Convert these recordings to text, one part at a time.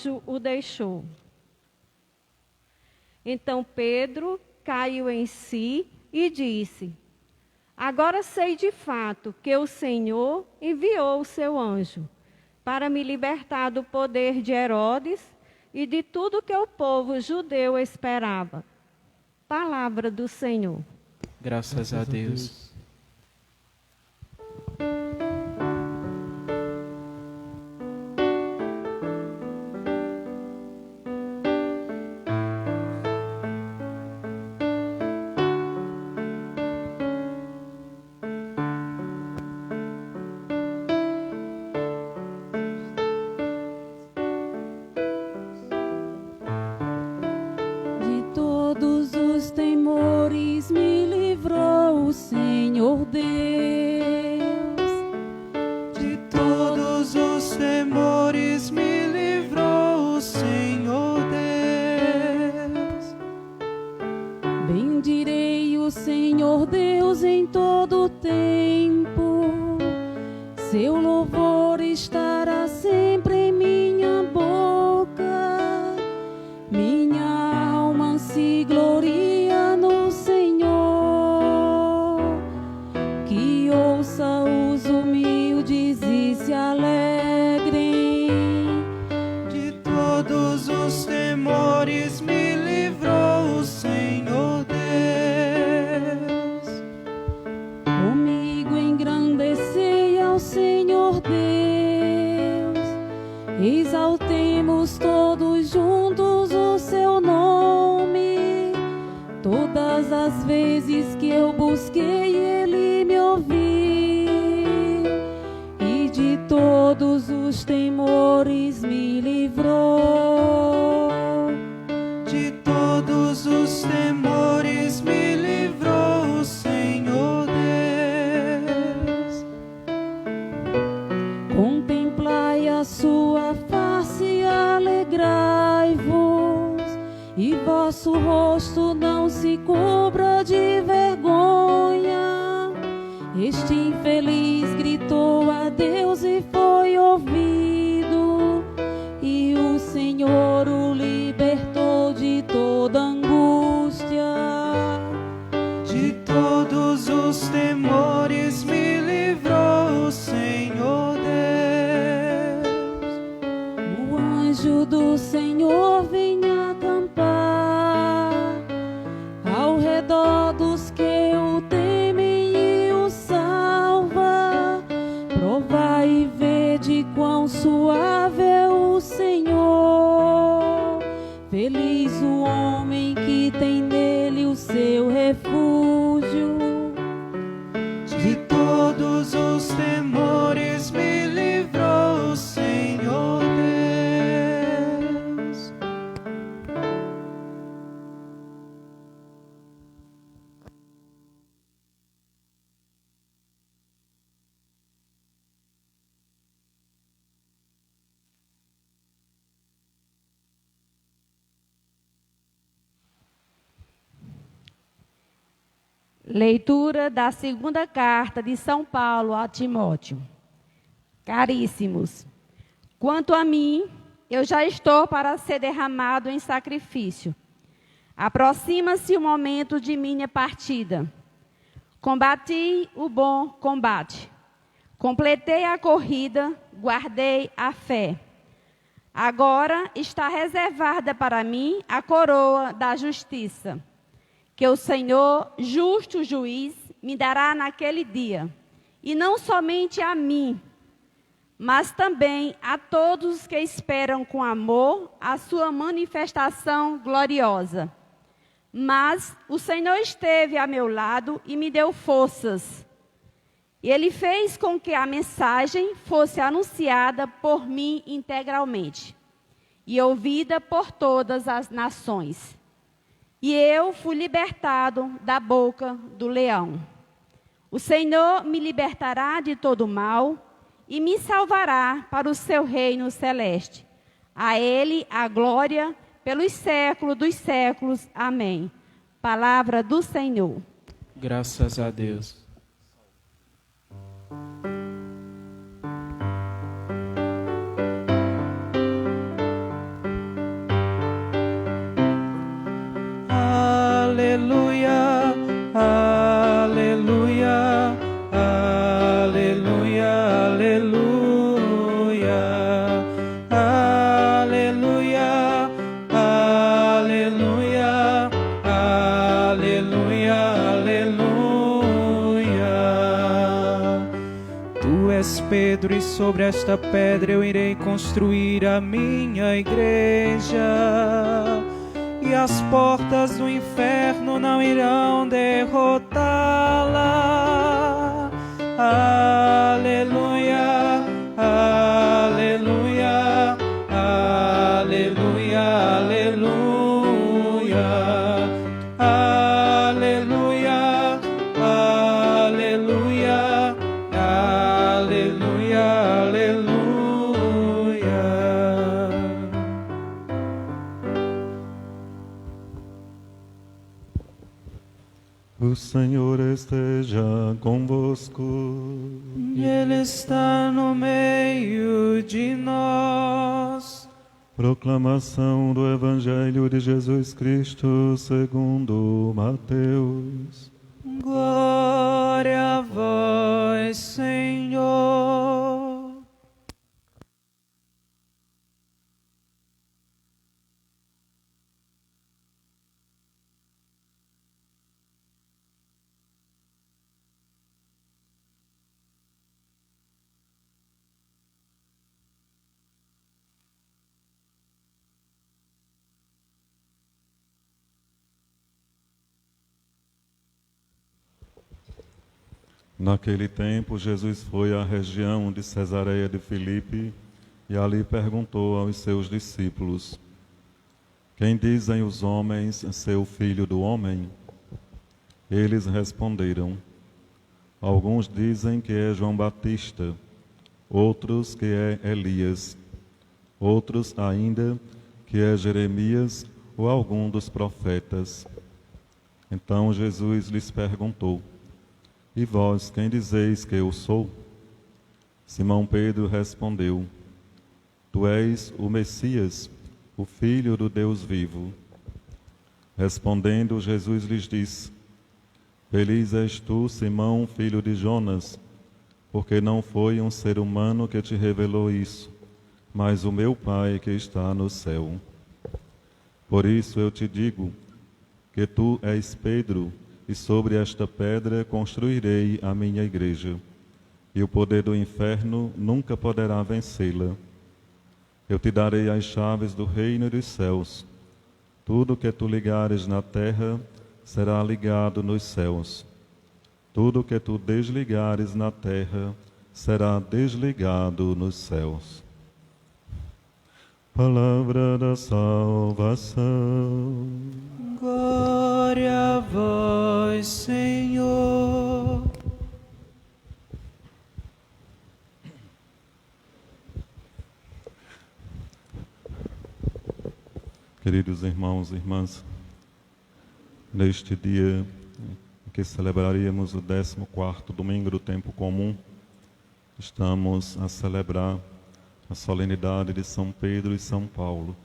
anjo o deixou. Então Pedro caiu em si e disse: agora sei de fato que o Senhor enviou o seu anjo para me libertar do poder de Herodes e de tudo que o povo judeu esperava. Palavra do Senhor. Graças a Deus. De todos os temores me livrou o Senhor Deus. De todos os temores me livrou o Senhor Deus. Bendirei o Senhor Deus em todo o tempo. Seu louvor estará sempre em minha boca. Minha alma se gloria no Senhor. Que ouça os humildes e se alegrem. De todos os temores me livrou o Senhor Deus. Comigo engrandecei ao Senhor Deus. Exaltemos todos juntos o seu nome. Todas as vezes que eu busquei, ele me ouviu. E de todos os temores me livrou. De todos os temores me livrou o Senhor Deus. Contemplai a sua face e alegrai-vos, e vosso rosto não se cubra de vergonha. Este infeliz gritou a Deus e foi ouvido, e o Senhor o libertou de toda angústia. De todos os temores me livrou o Senhor Deus. O anjo do Senhor vem acampar ao redor dos que o temem e o salva. Provai e vede quão suave é o Senhor. Feliz o homem que tem nele o seu refúgio. De todos os temores me livrou o Senhor Deus. Leitura da segunda carta de São Paulo a Timóteo. Caríssimos, quanto a mim, eu já estou para ser derramado em sacrifício. Aproxima-se o momento de minha partida. Combati o bom combate. Completei a corrida, guardei a fé. Agora está reservada para mim a coroa da justiça, que o Senhor, justo juiz, me dará naquele dia, e não somente a mim, mas também a todos que esperam com amor a sua manifestação gloriosa. Mas o Senhor esteve a meu lado e me deu forças. E Ele fez com que a mensagem fosse anunciada por mim integralmente e ouvida por todas as nações. E eu fui libertado da boca do leão. O Senhor me libertará de todo mal e me salvará para o seu reino celeste. A Ele a glória pelos séculos dos séculos. Amém. Palavra do Senhor. Graças a Deus. és Pedro, e sobre esta pedra eu irei construir a minha igreja, e as portas do inferno não irão derrotá-la. Aleluia, aleluia, aleluia, aleluia, aleluia, aleluia, aleluia, aleluia. O Senhor esteja convosco. E Ele está no meio de nós. Proclamação do Evangelho de Jesus Cristo segundo Mateus. Glória a vós, Senhor. Naquele tempo, Jesus foi à região de Cesareia de Filipe e ali perguntou aos seus discípulos: Quem dizem os homens ser o Filho do Homem? Eles responderam: Alguns dizem que é João Batista, outros que é Elias, outros ainda que é Jeremias ou algum dos profetas. Então Jesus lhes perguntou: E vós, quem dizeis que eu sou? Simão Pedro respondeu: Tu és o Messias, o Filho do Deus vivo. Respondendo, Jesus lhes disse: Feliz és tu, Simão, filho de Jonas, porque não foi um ser humano que te revelou isso, mas o meu Pai que está no céu. Por isso eu te digo que tu és Pedro, e sobre esta pedra construirei a minha igreja, e o poder do inferno nunca poderá vencê-la. Eu te darei as chaves do reino dos céus. Tudo que tu ligares na terra será ligado nos céus. Tudo que tu desligares na terra será desligado nos céus. Palavra da salvação. Glória a vós, Senhor. Queridos irmãos e irmãs, neste dia em que celebraríamos o 14º domingo do tempo comum, estamos a celebrar a solenidade de São Pedro e São Paulo.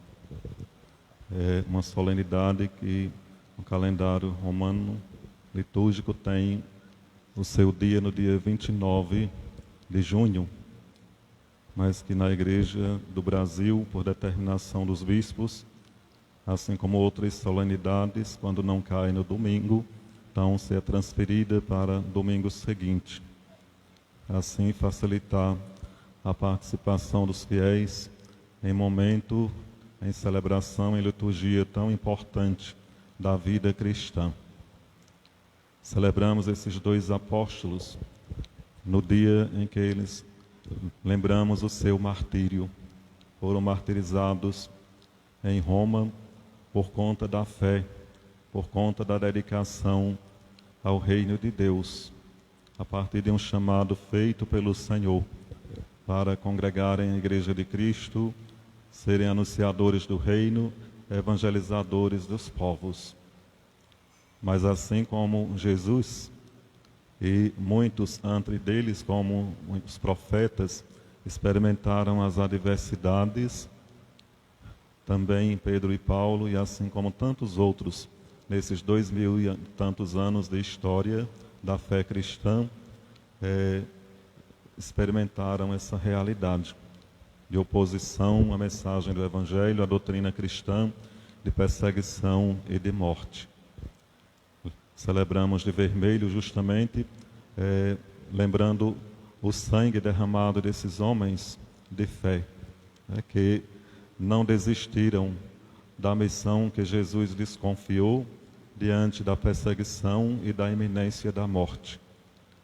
É uma solenidade que o calendário romano litúrgico tem o seu dia no dia 29 de junho, mas que na Igreja do Brasil, por determinação dos bispos, assim como outras solenidades, quando não cai no domingo, então se é transferida para domingo seguinte. Assim facilitar a participação dos fiéis em momento, em celebração, em liturgia tão importante da vida cristã. Celebramos esses dois apóstolos no dia em que eles lembramos o seu martírio. Foram martirizados em Roma por conta da fé, por conta da dedicação ao reino de Deus, a partir de um chamado feito pelo Senhor para congregarem a Igreja de Cristo, serem anunciadores do reino, evangelizadores dos povos. Mas assim como Jesus e muitos entre deles, como muitos profetas, experimentaram as adversidades, também Pedro e Paulo, e assim como tantos outros, nesses 2000 e tantos anos de história da fé cristã, experimentaram essa realidade de oposição à mensagem do Evangelho, à doutrina cristã, de perseguição e de morte. Celebramos de vermelho justamente, lembrando o sangue derramado desses homens de fé, né, que não desistiram da missão que Jesus lhes confiou diante da perseguição e da iminência da morte,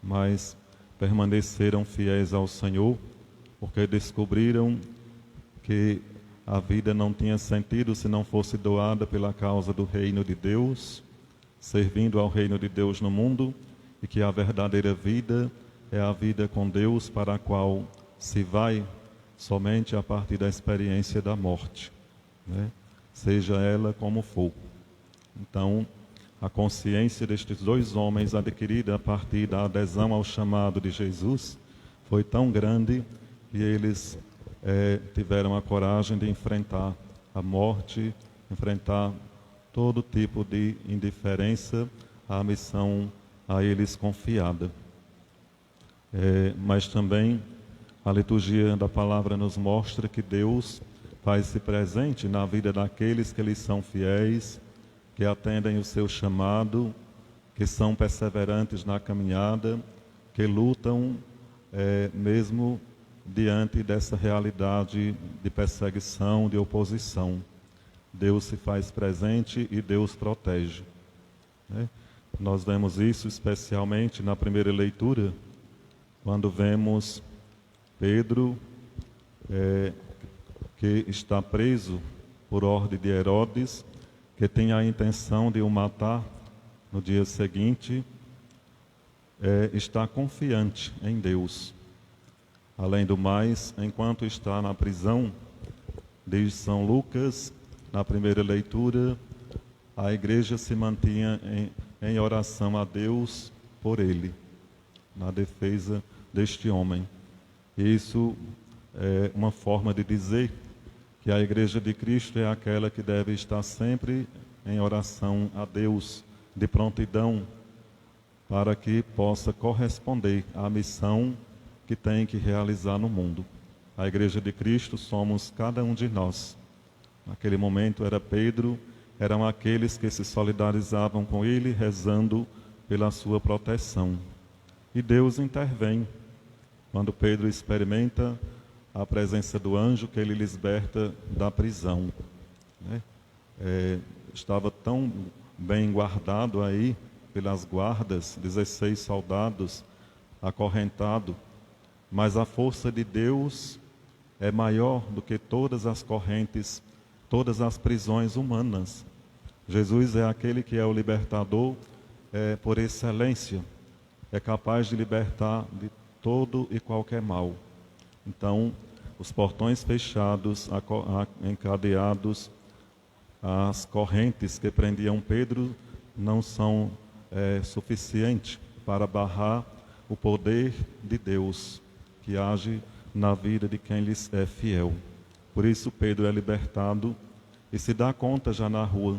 mas permaneceram fiéis ao Senhor, porque descobriram que a vida não tinha sentido se não fosse doada pela causa do reino de Deus, servindo ao reino de Deus no mundo, e que a verdadeira vida é a vida com Deus, para a qual se vai somente a partir da experiência da morte, né? Seja ela como for. Então, a consciência destes dois homens, adquirida a partir da adesão ao chamado de Jesus, foi tão grande que eles tiveram a coragem de enfrentar a morte, enfrentar todo tipo de indiferença à missão a eles confiada. Mas também a liturgia da palavra nos mostra que Deus faz-se presente na vida daqueles que lhes são fiéis, que atendem o seu chamado, que são perseverantes na caminhada, que lutam mesmo diante dessa realidade de perseguição, de oposição. Deus se faz presente e Deus protege, né? Nós vemos isso especialmente na primeira leitura, quando vemos Pedro, que está preso por ordem de Herodes, que tem a intenção de o matar no dia seguinte, está confiante em Deus. Além do mais, enquanto está na prisão, diz São Lucas, na primeira leitura, a igreja se mantinha em oração a Deus por ele, na defesa deste homem. Isso é uma forma de dizer que a igreja de Cristo é aquela que deve estar sempre em oração a Deus, de prontidão, para que possa corresponder à missão que tem que realizar no mundo. A igreja de Cristo somos cada um de nós. Naquele momento era Pedro, eram aqueles que se solidarizavam com ele, rezando pela sua proteção. E Deus intervém quando Pedro experimenta a presença do anjo que ele liberta da prisão, né? Estava tão bem guardado aí pelas guardas, 16 soldados acorrentados, mas a força de Deus é maior do que todas as correntes, todas as prisões humanas. Jesus é aquele que é o libertador por excelência, é capaz de libertar de todo e qualquer mal. Então, os portões fechados, encadeados, as correntes que prendiam Pedro não são suficientes para barrar o poder de Deus que age na vida de quem lhes é fiel. Por isso Pedro é libertado e se dá conta já na rua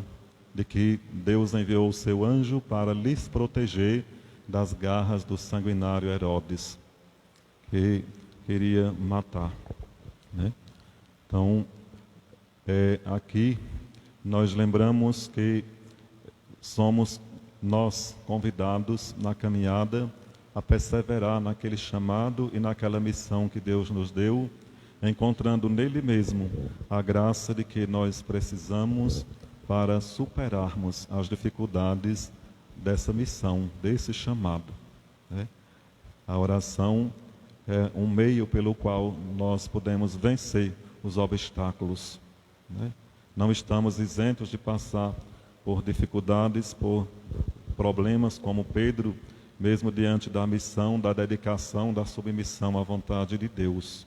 de que Deus enviou o seu anjo para lhes proteger das garras do sanguinário Herodes, que queria matar, né? Então, aqui nós lembramos que somos nós convidados na caminhada a perseverar naquele chamado e naquela missão que Deus nos deu, encontrando nele mesmo a graça de que nós precisamos para superarmos as dificuldades dessa missão, desse chamado, né? A oração é um meio pelo qual nós podemos vencer os obstáculos, né? Não estamos isentos de passar por dificuldades, por problemas como Pedro, mesmo diante da missão, da dedicação, da submissão à vontade de Deus.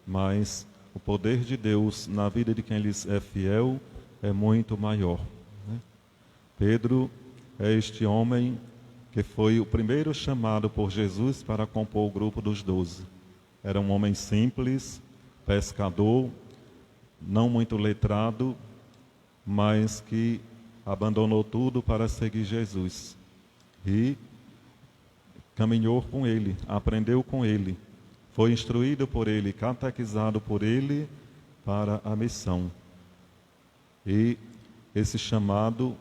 Mas o poder de Deus na vida de quem lhes é fiel é muito maior, né? Pedro é este homem que foi o primeiro chamado por Jesus para compor o grupo dos 12. Era um homem simples, pescador, não muito letrado, mas que abandonou tudo para seguir Jesus. E caminhou com ele, aprendeu com ele, foi instruído por ele, catequizado por ele para a missão. E esse chamado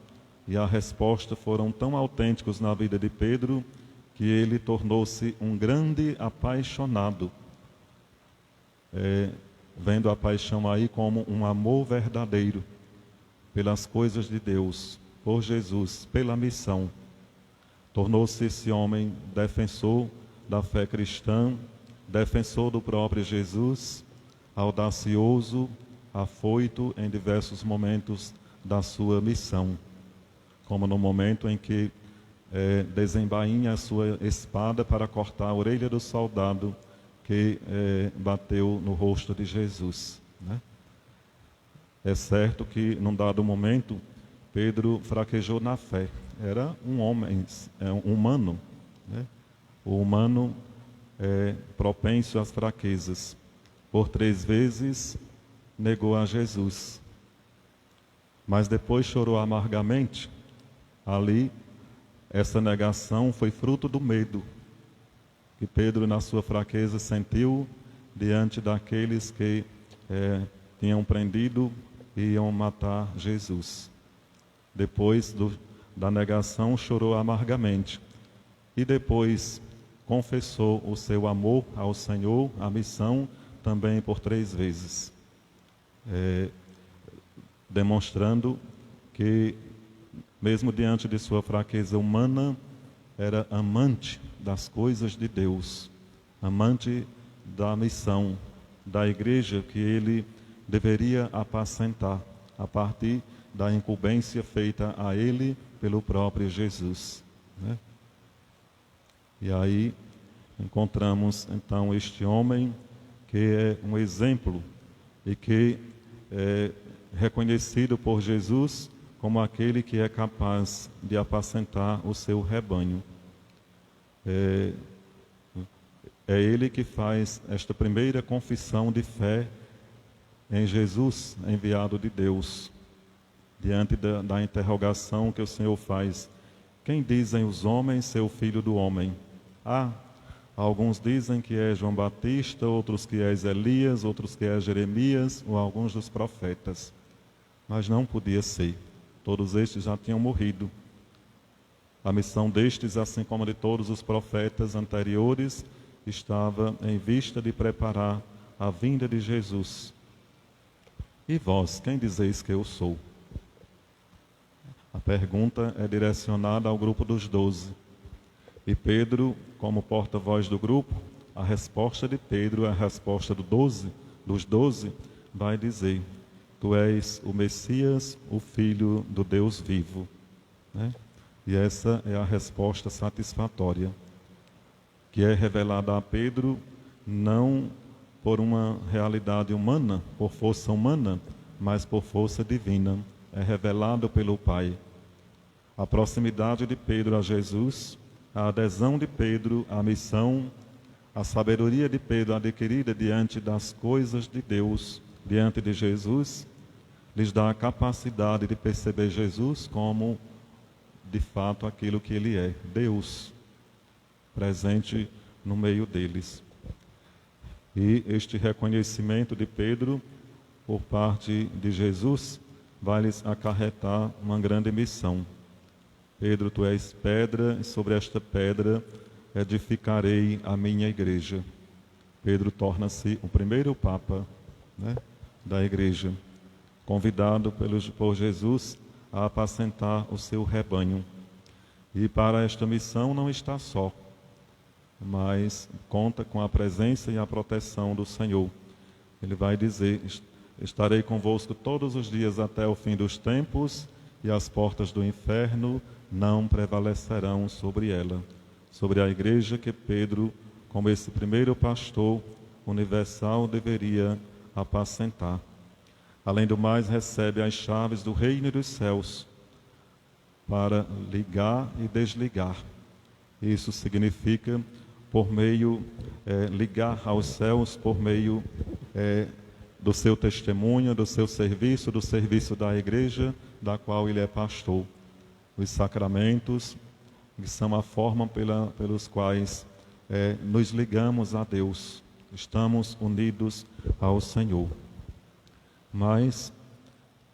e a resposta foram tão autênticos na vida de Pedro que ele tornou-se um grande apaixonado, vendo a paixão aí como um amor verdadeiro pelas coisas de Deus, por Jesus, pela missão. Tornou-se esse homem defensor da fé cristã, defensor do próprio Jesus, audacioso, afoito em diversos momentos da sua missão, como no momento em que desembainha a sua espada para cortar a orelha do soldado que bateu no rosto de Jesus, né? É certo que, num dado momento, Pedro fraquejou na fé. Era um homem, um humano, né? O humano é propenso às fraquezas. Por 3 vezes negou a Jesus, mas depois chorou amargamente. Ali, essa negação foi fruto do medo que Pedro, na sua fraqueza, sentiu diante daqueles que tinham prendido e iam matar Jesus. Depois da negação, chorou amargamente. E depois confessou o seu amor ao Senhor, a missão, também por 3 vezes. Demonstrando que, mesmo diante de sua fraqueza humana, era amante das coisas de Deus, amante da missão, da igreja que ele deveria apacentar, a partir da incumbência feita a ele pelo próprio Jesus, né? E aí encontramos então este homem que é um exemplo e que é reconhecido por Jesus como aquele que é capaz de apacentar o seu rebanho. É ele que faz esta primeira confissão de fé em Jesus, enviado de Deus, diante da interrogação que o Senhor faz: quem dizem os homens ser o filho do homem? Alguns dizem que é João Batista, outros que é Elias, outros que é Jeremias, ou alguns dos profetas. Mas não podia ser. Todos estes já tinham morrido. A missão destes, assim como de todos os profetas anteriores, estava em vista de preparar a vinda de Jesus. E vós, quem dizeis que eu sou? A pergunta é direcionada ao grupo dos 12. E Pedro, como porta-voz do grupo, a resposta de Pedro, a resposta dos 12, vai dizer: tu és o Messias, o Filho do Deus vivo, né? E essa é a resposta satisfatória, que é revelada a Pedro não por uma realidade humana, por força humana, mas por força divina. É revelado pelo Pai. A proximidade de Pedro a Jesus, a adesão de Pedro à missão, a sabedoria de Pedro adquirida diante das coisas de Deus, diante de Jesus, lhes dá a capacidade de perceber Jesus como, de fato, aquilo que Ele é, Deus, presente no meio deles. E este reconhecimento de Pedro, por parte de Jesus, vai lhes acarretar uma grande missão. Pedro, tu és pedra, e sobre esta pedra edificarei a minha igreja. Pedro torna-se o primeiro Papa, né, da igreja, convidado por Jesus a apacentar o seu rebanho. E para esta missão não está só, mas conta com a presença e a proteção do Senhor. Ele vai dizer: estarei convosco todos os dias até o fim dos tempos, e as portas do inferno não prevalecerão sobre ela. Sobre a igreja que Pedro, como esse primeiro pastor universal, deveria apacentar. Além do mais, recebe as chaves do reino dos céus para ligar e desligar. Isso significa, por meio, ligar aos céus por meio do seu testemunho, do seu serviço, do serviço da igreja, da qual ele é pastor. Os sacramentos, que são a forma pelos quais nos ligamos a Deus, estamos unidos ao Senhor. Mas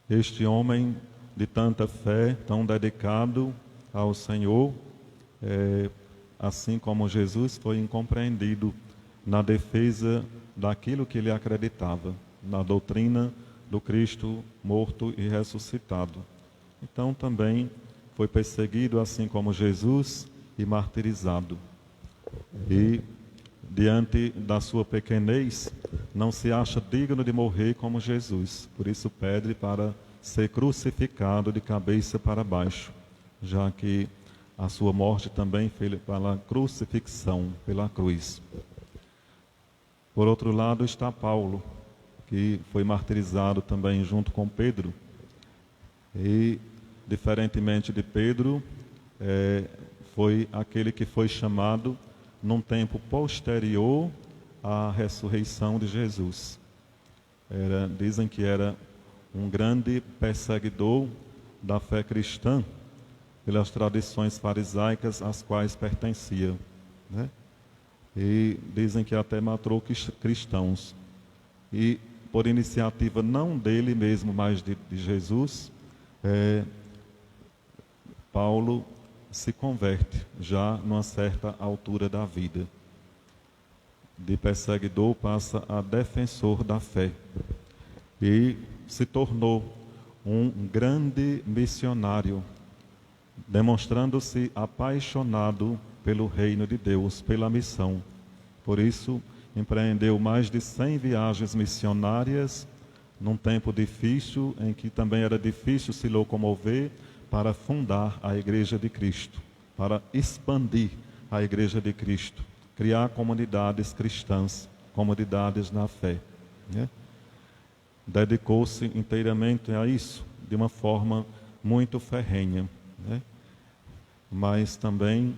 este homem de tanta fé, tão dedicado ao Senhor, assim como Jesus foi incompreendido na defesa daquilo que ele acreditava, na doutrina do Cristo morto e ressuscitado. Então também foi perseguido assim como Jesus e martirizado. E diante da sua pequenez, não se acha digno de morrer como Jesus. Por isso pede para ser crucificado de cabeça para baixo, já que a sua morte também foi pela crucifixão, pela cruz. Por outro lado está Paulo, que foi martirizado também junto com Pedro. E, diferentemente de Pedro, foi aquele que foi chamado num tempo posterior à ressurreição de Jesus. Dizem que era um grande perseguidor da fé cristã, pelas tradições farisaicas às quais pertencia, né? E dizem que até matou cristãos. E por iniciativa não dele mesmo, mas de Jesus, Paulo se converte já numa certa altura da vida. De perseguidor passa a defensor da fé e se tornou um grande missionário, demonstrando-se apaixonado pelo reino de Deus, pela missão. Por isso, empreendeu mais de 100 viagens missionárias, num tempo difícil, em que também era difícil se locomover, para fundar a Igreja de Cristo, para expandir a Igreja de Cristo, criar comunidades cristãs, comunidades na fé, né? Dedicou-se inteiramente a isso, de uma forma muito ferrenha, né? Mas também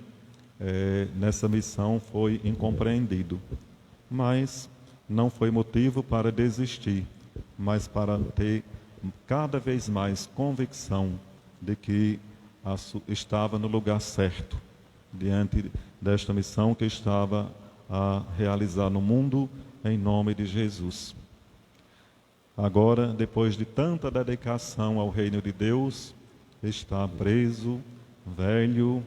nessa missão foi incompreendido. Mas não foi motivo para desistir, mas para ter cada vez mais convicção de que estava no lugar certo, diante desta missão que estava a realizar no mundo, em nome de Jesus. Agora, depois de tanta dedicação ao reino de Deus, está preso, velho,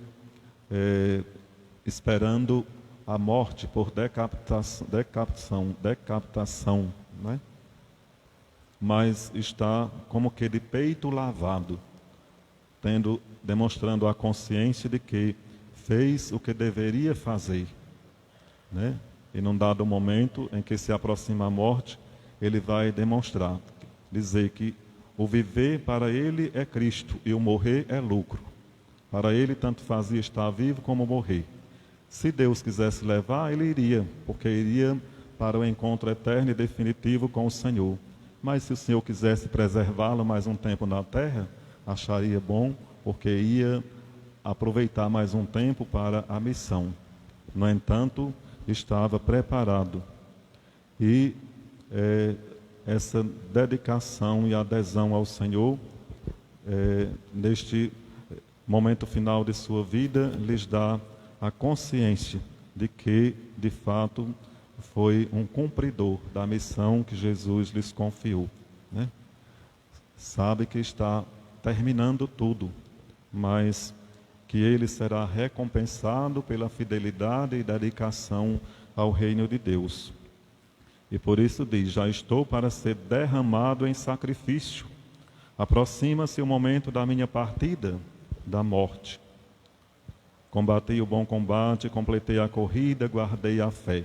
esperando a morte por decapitação, né? Mas está como que de peito lavado, demonstrando a consciência de que fez o que deveria fazer, né? E num dado momento em que se aproxima a morte, ele vai demonstrar, dizer que o viver para ele é Cristo e o morrer é lucro. Para ele tanto fazia estar vivo como morrer. Se Deus quisesse levar, ele iria, porque iria para o encontro eterno e definitivo com o Senhor. Mas se o Senhor quisesse preservá-lo mais um tempo na terra, acharia bom, porque ia aproveitar mais um tempo para a missão. No entanto, estava preparado. E essa dedicação e adesão ao Senhor, neste momento final de sua vida, lhes dá a consciência de que, de fato, foi um cumpridor da missão que Jesus lhes confiou, né? Sabe que está terminando tudo, mas que ele será recompensado pela fidelidade e dedicação ao reino de Deus. E por isso diz: já estou para ser derramado em sacrifício. Aproxima-se o momento da minha partida, da morte. Combati o bom combate, completei a corrida, guardei a fé.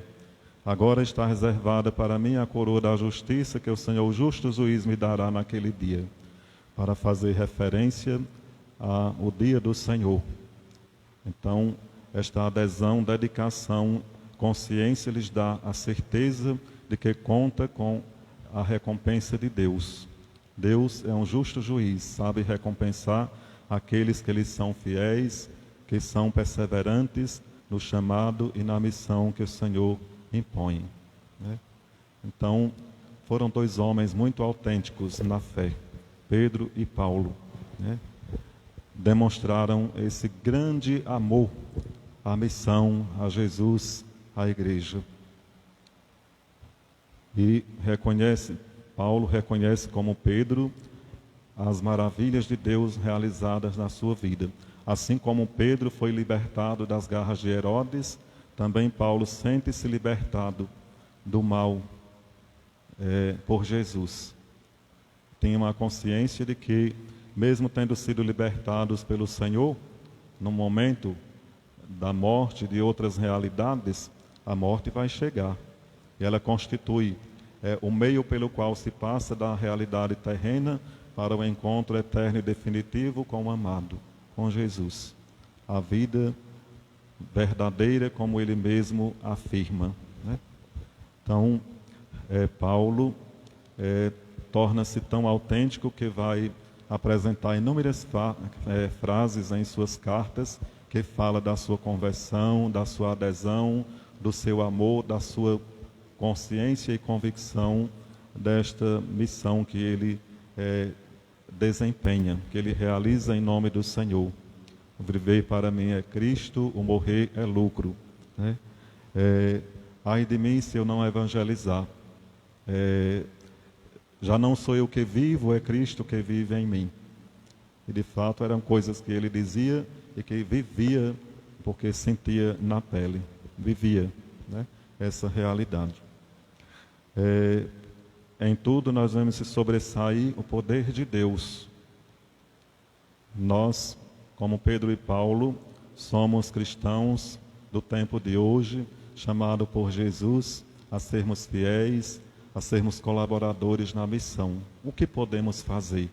Agora está reservada para mim a coroa da justiça, que o Senhor justo juiz me dará naquele dia, para fazer referência ao dia do Senhor. Então, esta adesão, dedicação, consciência lhes dá a certeza de que conta com a recompensa de Deus. Deus é um justo juiz, sabe recompensar aqueles que lhes são fiéis, que são perseverantes no chamado e na missão que o Senhor impõe, né? Então, foram dois homens muito autênticos na fé, Pedro e Paulo, né? Demonstraram esse grande amor à missão, a Jesus, à igreja. E Paulo reconhece como Pedro as maravilhas de Deus realizadas na sua vida. Assim como Pedro foi libertado das garras de Herodes, também Paulo sente-se libertado do mal por Jesus. Tem uma consciência de que, mesmo tendo sido libertados pelo Senhor, no momento da morte, de outras realidades, a morte vai chegar. E ela constitui o meio pelo qual se passa da realidade terrena para o encontro eterno e definitivo com o amado, com Jesus. A vida verdadeira, como ele mesmo afirma, né? Então, Paulo torna-se tão autêntico que vai apresentar inúmeras frases em suas cartas que fala da sua conversão, da sua adesão, do seu amor, da sua consciência e convicção desta missão que ele desempenha, que ele realiza em nome do Senhor. O viver para mim é Cristo, o morrer é lucro, né? Ai de mim se eu não evangelizar. Já não sou eu que vivo, é Cristo que vive em mim. E de fato eram coisas que ele dizia e que vivia, porque sentia na pele, vivia, né, essa realidade. Em tudo nós vemos se sobressair o poder de Deus. Nós, como Pedro e Paulo, somos cristãos do tempo de hoje, chamados por Jesus a sermos fiéis, a sermos colaboradores na missão. O que podemos fazer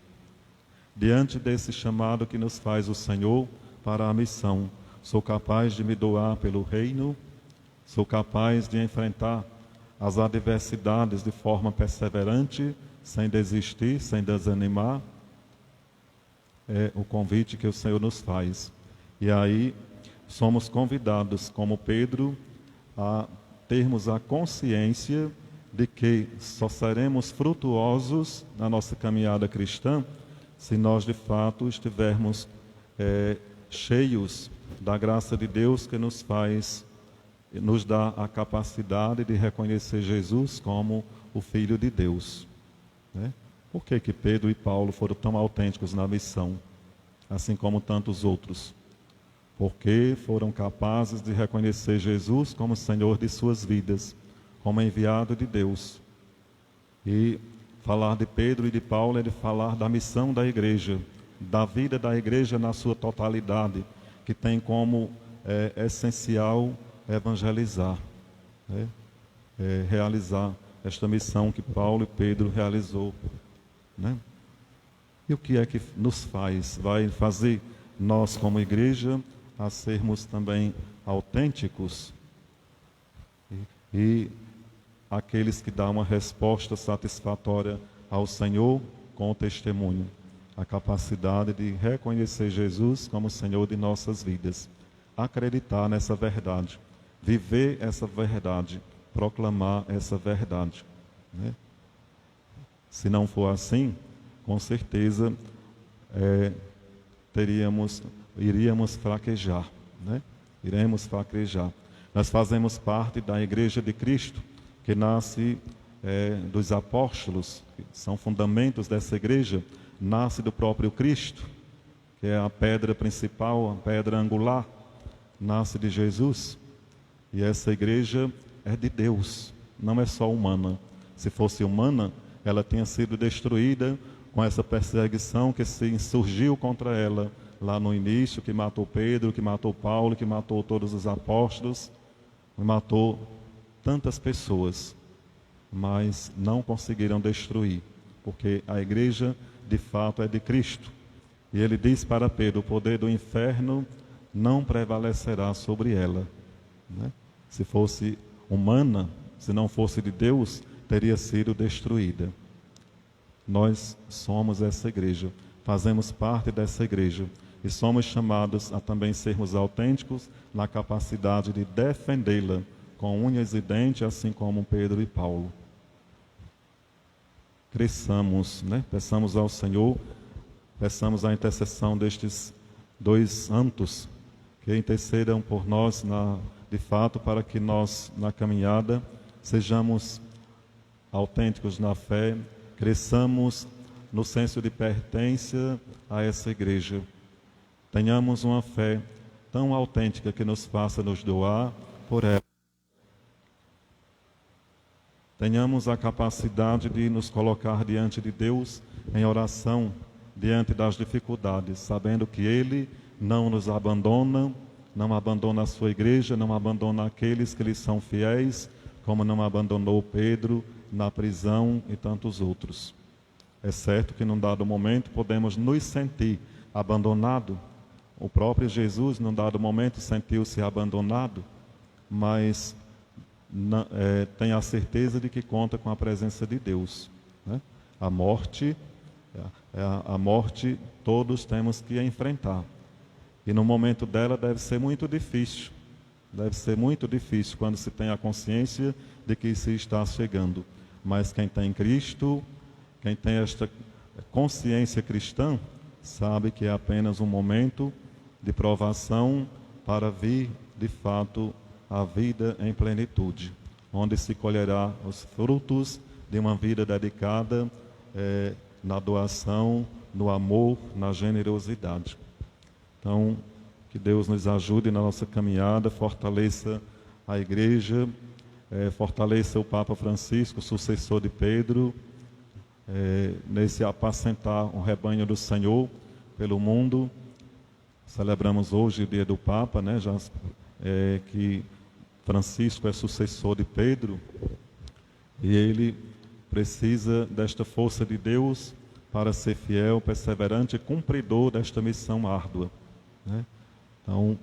diante desse chamado que nos faz o Senhor para a missão? Sou capaz de me doar pelo reino? Sou capaz de enfrentar as adversidades de forma perseverante, sem desistir, sem desanimar? É o convite que o Senhor nos faz. E aí somos convidados, como Pedro, a termos a consciência de que só seremos frutuosos na nossa caminhada cristã se nós de fato estivermos cheios da graça de Deus, que nos dá a capacidade de reconhecer Jesus como o Filho de Deus, né? Por que Pedro e Paulo foram tão autênticos na missão, assim como tantos outros? Porque foram capazes de reconhecer Jesus como Senhor de suas vidas, como enviado de Deus. E falar de Pedro e de Paulo é de falar da missão da igreja, da vida da igreja na sua totalidade, que tem como essencial evangelizar, né? Realizar esta missão que Paulo e Pedro realizou, né? E o que é que nos vai fazer nós como igreja a sermos também autênticos e aqueles que dão uma resposta satisfatória ao Senhor com o testemunho, a capacidade de reconhecer Jesus como Senhor de nossas vidas, acreditar nessa verdade, viver essa verdade, proclamar essa verdade, né? Se não for assim, com certeza iríamos fraquejar, né? Iremos fraquejar. Nós fazemos parte da Igreja de Cristo, que nasce dos apóstolos, que são fundamentos dessa igreja, nasce do próprio Cristo, que é a pedra principal, a pedra angular, nasce de Jesus. E essa igreja é de Deus, não é só humana. Se fosse humana, ela tinha sido destruída com essa perseguição que se insurgiu contra ela lá no início, que matou Pedro, que matou Paulo, que matou todos os apóstolos, matou tantas pessoas, mas não conseguiram destruir, porque a igreja de fato é de Cristo. E ele diz para Pedro: o poder do inferno não prevalecerá sobre ela, né? Se fosse humana, se não fosse de Deus, teria sido destruída. Nós somos essa igreja, fazemos parte dessa igreja e somos chamados a também sermos autênticos na capacidade de defendê-la com unhas e dentes, assim como Pedro e Paulo. Cresçamos, né? Peçamos ao Senhor, peçamos a intercessão destes dois santos, que intercedam por nós, de fato, para que nós, na caminhada, sejamos autênticos na fé, cresçamos no senso de pertença a essa igreja, Tenhamos uma fé tão autêntica que nos faça nos doar por ela. Tenhamos a capacidade de nos colocar diante de Deus em oração, diante das dificuldades, sabendo que Ele não nos abandona, não abandona a sua igreja, não abandona aqueles que lhe são fiéis, como não abandonou Pedro na prisão e tantos outros. É certo que num dado momento podemos nos sentir abandonados. O próprio Jesus, num dado momento, sentiu-se abandonado, mas tem a certeza de que conta com a presença de Deus, né? A morte todos temos que enfrentar. E no momento dela deve ser muito difícil. Deve ser muito difícil quando se tem a consciência de que se está chegando. Mas quem tem Cristo, quem tem esta consciência cristã, sabe que é apenas um momento de provação para vir, de fato, a vida em plenitude, onde se colherá os frutos de uma vida dedicada na doação, no amor, na generosidade. Então, que Deus nos ajude na nossa caminhada, fortaleça a igreja, fortaleça o Papa Francisco, sucessor de Pedro, nesse apacentar um rebanho do Senhor pelo mundo. Celebramos hoje o dia do Papa, né? Que Francisco é sucessor de Pedro e ele precisa desta força de Deus para ser fiel, perseverante e cumpridor desta missão árdua, né? Então,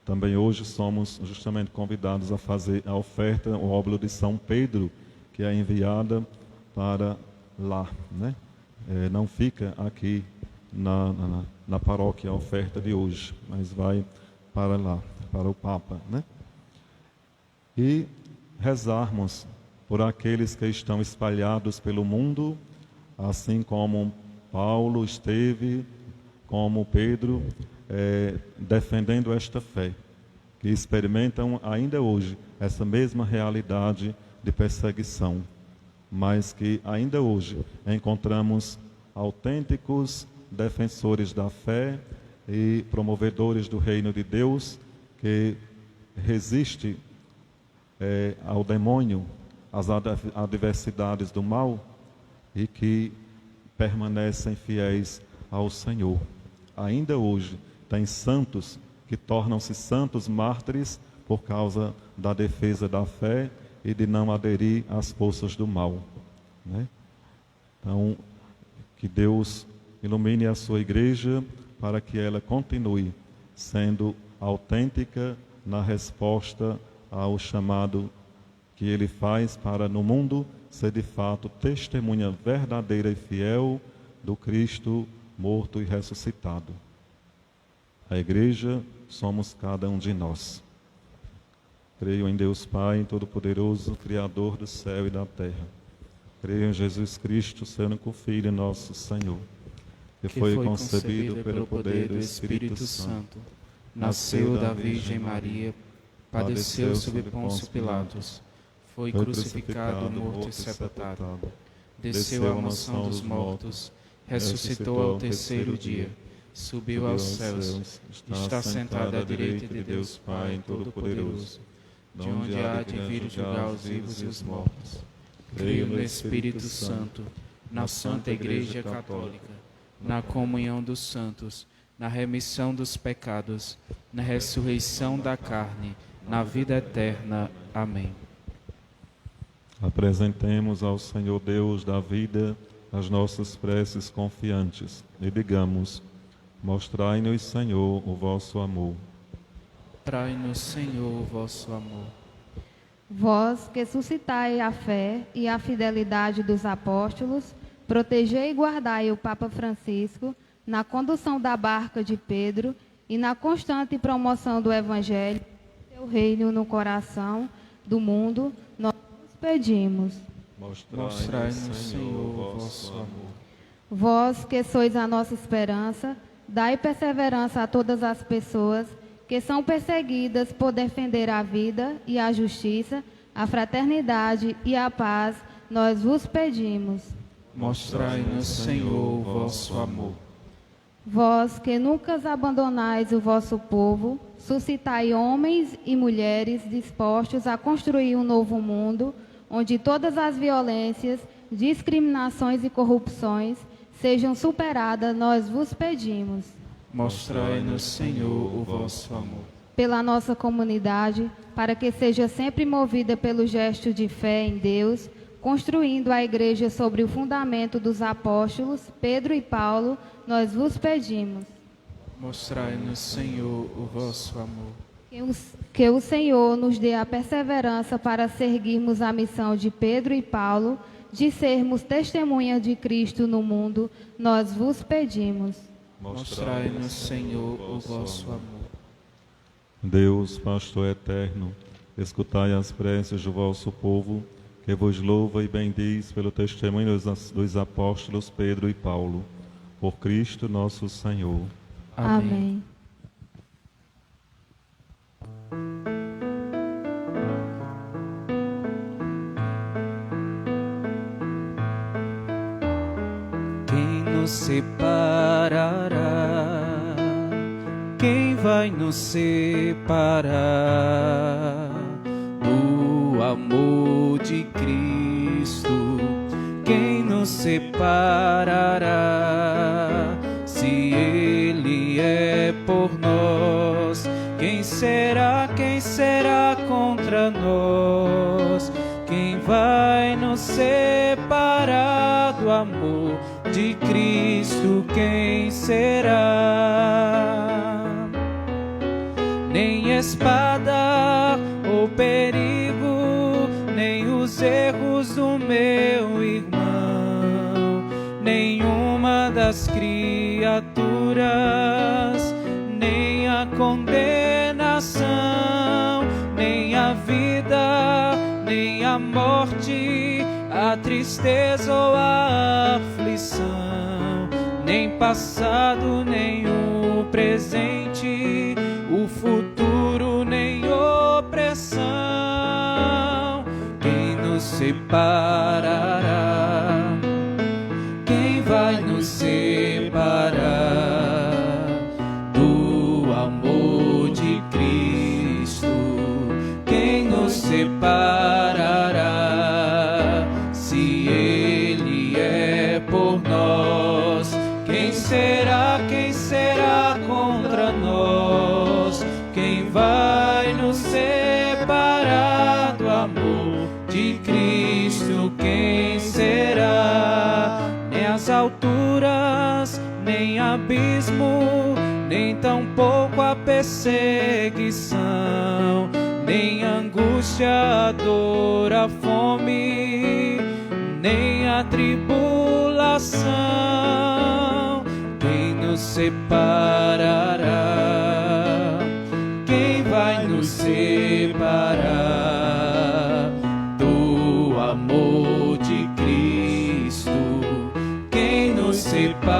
também hoje somos justamente convidados a fazer a oferta, o óbolo de São Pedro, que é enviada para lá, né? Não fica aqui na paróquia a oferta de hoje, mas vai para lá, para o Papa, né? E rezarmos por aqueles que estão espalhados pelo mundo, assim como Paulo esteve, como Pedro, defendendo esta fé, que experimentam ainda hoje essa mesma realidade de perseguição, mas que ainda hoje encontramos autênticos defensores da fé e promovedores do reino de Deus, que resiste ao demônio, às adversidades do mal e que permanecem fiéis ao Senhor. Ainda hoje tem santos que tornam-se santos mártires por causa da defesa da fé e de não aderir às forças do mal, né? Então, que Deus ilumine a sua igreja para que ela continue sendo autêntica na resposta ao chamado que Ele faz para no mundo ser de fato testemunha verdadeira e fiel do Cristo morto e ressuscitado. A igreja somos cada um de nós. Creio em Deus Pai Todo-Poderoso, Criador do céu e da terra. Creio em Jesus Cristo, seu único Filho, nosso Senhor, que foi concebido pelo poder do Espírito Santo, Nasceu da Virgem Maria, padeceu sob Pôncio Pilatos, foi crucificado, morto e sepultado, desceu à mansão dos mortos, ressuscitou ao terceiro dia, subiu aos céus, está sentado à direita de Deus Pai Todo-Poderoso, de onde há de vir julgar os vivos e os mortos. Creio no Espírito Santo, na Santa Igreja Católica, na comunhão dos santos, na remissão dos pecados, na ressurreição da carne, na vida eterna. Amém. Apresentemos ao Senhor Deus da vida as nossas preces confiantes e digamos: mostrai-nos, Senhor, o vosso amor. Trai-nos, Senhor, o vosso amor. Vós que suscitai a fé e a fidelidade dos apóstolos, protegei e guardai o Papa Francisco na condução da barca de Pedro e na constante promoção do Evangelho, teu reino no coração do mundo, nós vos pedimos. Mostrai-nos, Senhor, o vosso amor. Vós que sois a nossa esperança, dai perseverança a todas as pessoas que são perseguidas por defender a vida e a justiça, a fraternidade e a paz, nós vos pedimos. Mostrai-nos, Senhor, o vosso amor. Vós que nunca abandonais o vosso povo, suscitai homens e mulheres dispostos a construir um novo mundo, onde todas as violências, discriminações e corrupções sejam superadas, nós vos pedimos. Mostrai-nos, Senhor, o vosso amor. Pela nossa comunidade, para que seja sempre movida pelo gesto de fé em Deus, construindo a igreja sobre o fundamento dos apóstolos Pedro e Paulo, nós vos pedimos. Mostrai-nos, Senhor, o vosso amor. Que o Senhor nos dê a perseverança para seguirmos a missão de Pedro e Paulo, de sermos testemunhas de Cristo no mundo, nós vos pedimos. Mostrai-nos, Senhor, o vosso amor. Deus, pastor eterno, escutai as preces do vosso povo, que vos louva e bendiz pelo testemunho dos apóstolos Pedro e Paulo. Por Cristo nosso Senhor. Amém. Quem nos separará? Quem vai nos separar do amor de Cristo? Quem nos separará? Se Ele é por nós, quem será contra nós? Quem vai nos separar do amor de Cristo? Quem será? Nem espada ou perigo, nem os erros do meu irmão, nenhuma das criaturas, nem a condenação, nem a vida, nem a morte, a tristeza ou a aflição, nem passado, nem o presente, o futuro, nem opressão. Quem nos separará? Quem vai nos separar do amor de Cristo? Quem nos separará? Se Ele é por nós, quem será contra nós? Quem vai nos separar do amor de Cristo? Quem será? Nem as alturas, nem abismo, nem tampouco a perseguição, nem a angústia, a dor, a fome, nem a tribulação. Quem nos separará? Quem vai nos separar do amor de Cristo? Quem nos separará?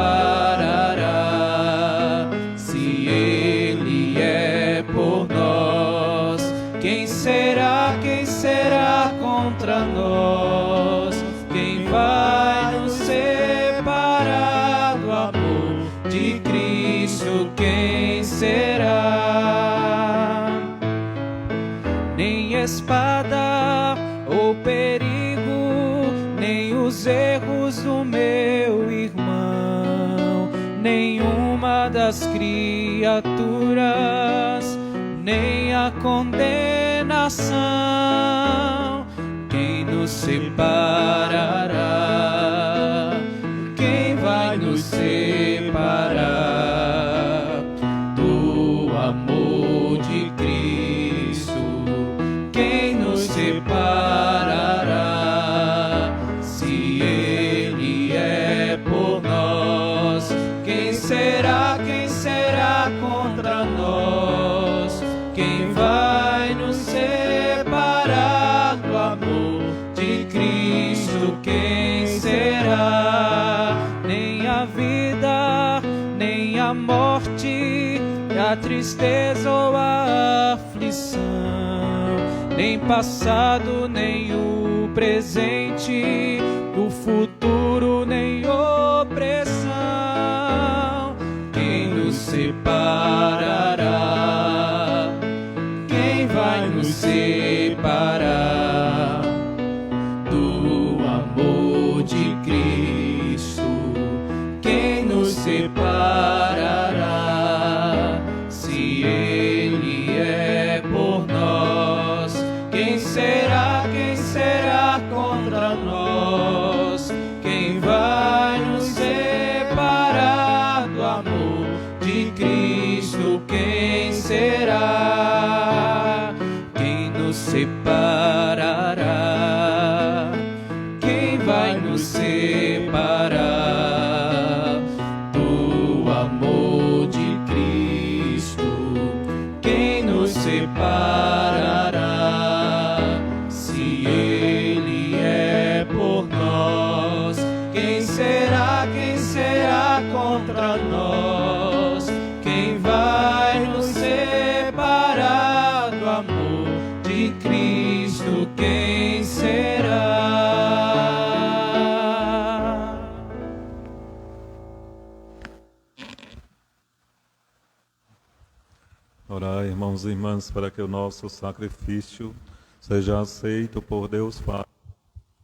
Se Ele é por nós, quem será contra nós? Quem vai nos separar do amor de Cristo? Quem será? Nem espada ou perigo, nem os erros do meu irmão, nenhuma das criaturas, nem a condenação. Quem nos separará? Quem vai nos separar do amor de Cristo? Quem nos separará? Se Ele é por nós, quem será contra nós? Quem vai nos separar do amor de Cristo? Quem será? Nem a vida, nem a morte, a tristeza ou a aflição, nem passado, nem o presente, o futuro, nem opressão. Quem será contra nós? Quem vai nos separar do amor de Cristo? Quem será? Quem nos separará? Quem vai nos separar do amor de Cristo? Quem nos separará? Se Ele é por nós, quem será contra nós? Quem vai nos separar do amor de Cristo? Quem será? Orai, irmãos e irmãs, para que o nosso sacrifício seja aceito por Deus Pai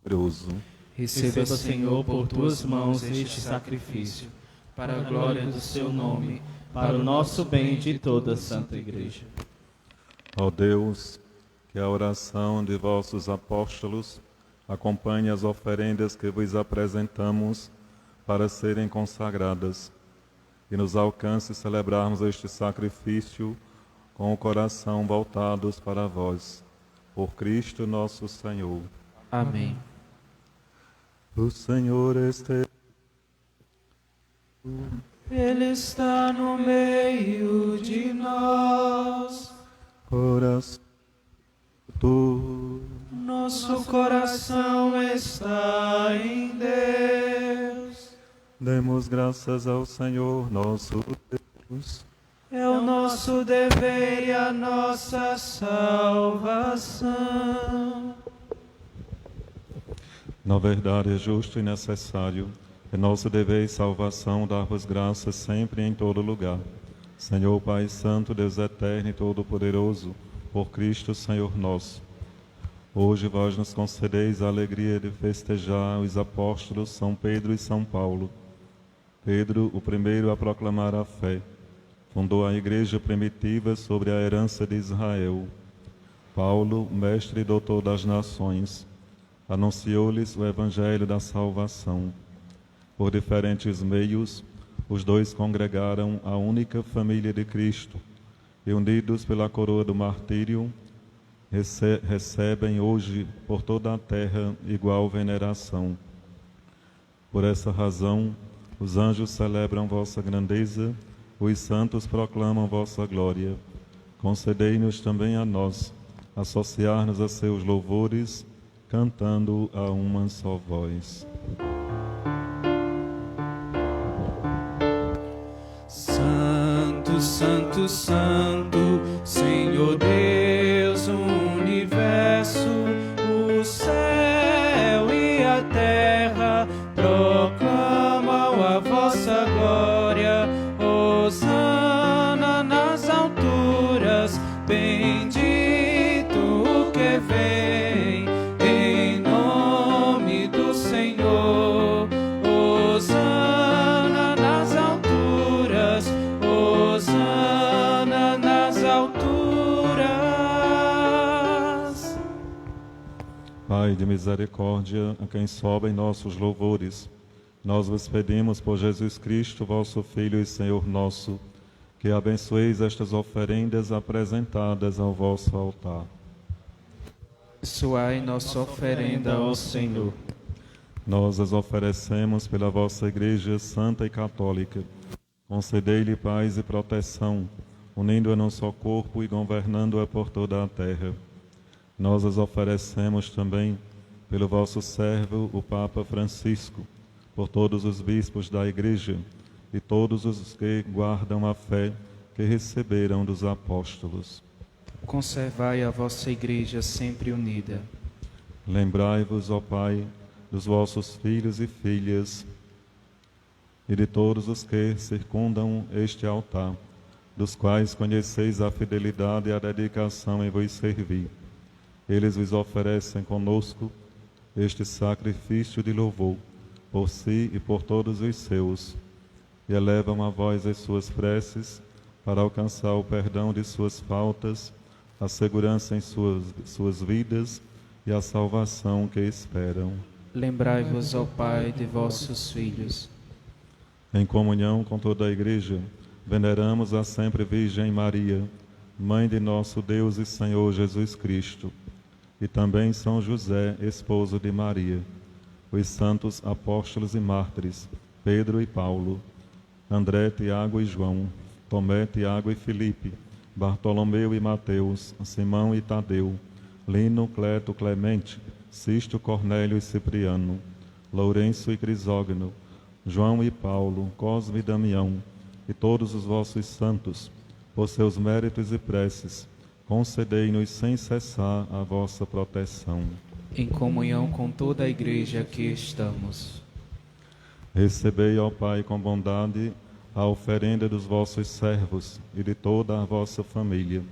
poderoso. Receba, Senhor, por tuas mãos este sacrifício, para a glória do seu nome, para o nosso bem e de toda a Santa Igreja. Ó Deus, que a oração de vossos apóstolos acompanhe as oferendas que vos apresentamos para serem consagradas, e nos alcance celebrarmos este sacrifício com o coração voltados para vós. Por Cristo nosso Senhor. Amém. O Senhor esteja. Ele está no meio de nós. Coração. Nosso coração está em Deus. Demos graças ao Senhor nosso Deus. É o nosso dever e a nossa salvação. Na verdade, é justo e necessário, é nosso dever e salvação dar-vos graças sempre e em todo lugar. Senhor Pai Santo, Deus Eterno e Todo-Poderoso, por Cristo Senhor nosso. Hoje vós nos concedeis a alegria de festejar os apóstolos São Pedro e São Paulo. Pedro, o primeiro a proclamar a fé, fundou a igreja primitiva sobre a herança de Israel. Paulo, mestre e doutor das nações, anunciou-lhes o evangelho da salvação. Por diferentes meios, os dois congregaram a única família de Cristo e, unidos pela coroa do martírio, recebem hoje por toda a terra igual veneração. Por essa razão, os anjos celebram vossa grandeza, os santos proclamam vossa glória. Concedei-nos também a nós associar-nos a seus louvores, cantando a uma só voz. Santo, Santo, Santo, Senhor Deus do universo, o céu e a terra proclamam a vossa glória. Hosana nas alturas, bendito o que vem em nome do Senhor. Hosana nas alturas, Hosana nas alturas. Pai de misericórdia, a quem sobem nossos louvores, nós vos pedimos por Jesus Cristo, vosso Filho e Senhor nosso, que abençoeis estas oferendas apresentadas ao vosso altar. Abençoai nossa oferenda ao Senhor. Nós as oferecemos pela vossa Igreja Santa e Católica. Concedei-lhe paz e proteção, unindo-a num só corpo e governando-a por toda a terra. Nós as oferecemos também pelo vosso servo, o Papa Francisco, por todos os bispos da Igreja e todos os que guardam a fé que receberam dos apóstolos. Conservai a vossa Igreja sempre unida. Lembrai-vos, ó Pai, dos vossos filhos e filhas e de todos os que circundam este altar, dos quais conheceis a fidelidade e a dedicação em vos servir. Eles vos oferecem conosco este sacrifício de louvor, por si e por todos os seus, e elevam a vós as suas preces para alcançar o perdão de suas faltas, a segurança em suas vidas e a salvação que esperam. Lembrai-vos, ó Pai, de vossos filhos. Em comunhão com toda a Igreja, veneramos a sempre Virgem Maria, Mãe de nosso Deus e Senhor Jesus Cristo, e também São José, esposo de Maria, os santos apóstolos e mártires, Pedro e Paulo, André, Tiago e João, Tomé, Tiago e Filipe, Bartolomeu e Mateus, Simão e Tadeu, Lino, Cleto, Clemente, Sisto, Cornélio e Cipriano, Lourenço e Crisógono, João e Paulo, Cosme e Damião, e todos os vossos santos, por seus méritos e preces, concedei-nos sem cessar a vossa proteção. Em comunhão com toda a Igreja aqui estamos. Recebei, ó Pai, com bondade a oferenda dos vossos servos e de toda a vossa família.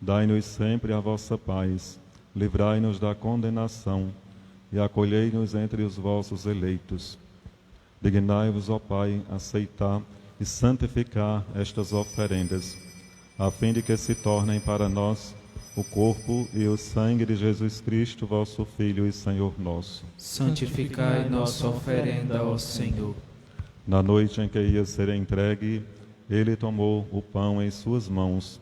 Dai-nos sempre a vossa paz, livrai-nos da condenação e acolhei-nos entre os vossos eleitos. Dignai-vos, ó Pai, aceitar e santificar estas oferendas, a fim de que se tornem para nós o corpo e o sangue de Jesus Cristo, vosso Filho e Senhor nosso. Santificai nossa oferenda, ó Senhor. Na noite em que ia ser entregue, ele tomou o pão em suas mãos,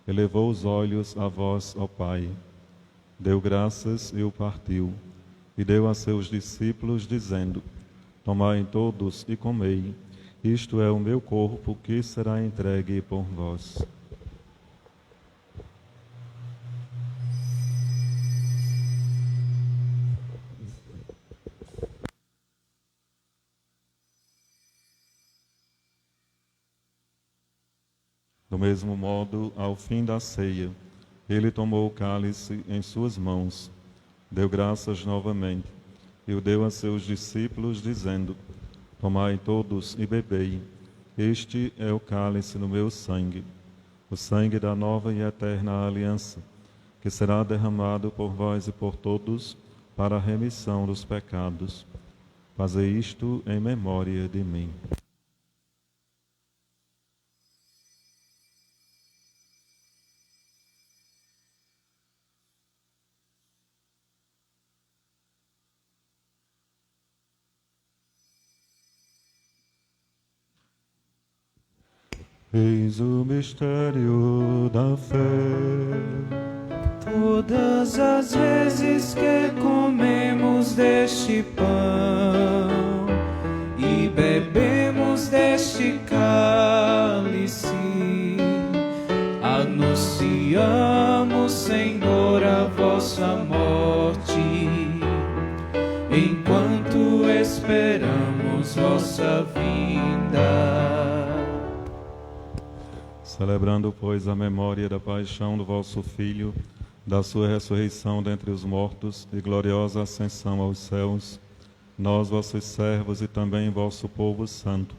elevou os olhos a vós, ó Pai, deu graças e o partiu, e deu a seus discípulos, dizendo: Tomai todos e comei, isto é o meu corpo que será entregue por vós. Do mesmo modo, ao fim da ceia, ele tomou o cálice em suas mãos, deu graças novamente, e o deu a seus discípulos, dizendo: Tomai todos e bebei, este é o cálice no meu sangue, o sangue da nova e eterna aliança, que será derramado por vós e por todos para a remissão dos pecados. Fazei isto em memória de mim. Eis o mistério da fé. Todas as vezes que comemos deste pão e bebemos deste cálice, anunciamos, Senhor, a vossa morte, enquanto esperamos vossa vinda. Celebrando, pois, a memória da paixão do vosso Filho, da sua ressurreição dentre os mortos e gloriosa ascensão aos céus, nós, vossos servos e também vosso povo santo,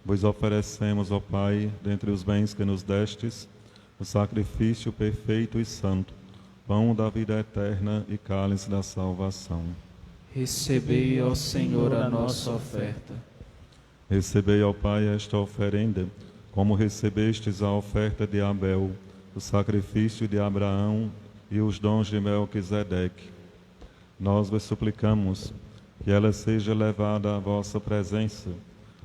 vos oferecemos, ó Pai, dentre os bens que nos destes, o sacrifício perfeito e santo, pão da vida eterna e cálice da salvação. Recebei, ó Senhor, a nossa oferta. Recebei, ó Pai, esta oferenda, como recebestes a oferta de Abel, o sacrifício de Abraão e os dons de Melquisedeque. Nós vos suplicamos que ela seja levada à vossa presença,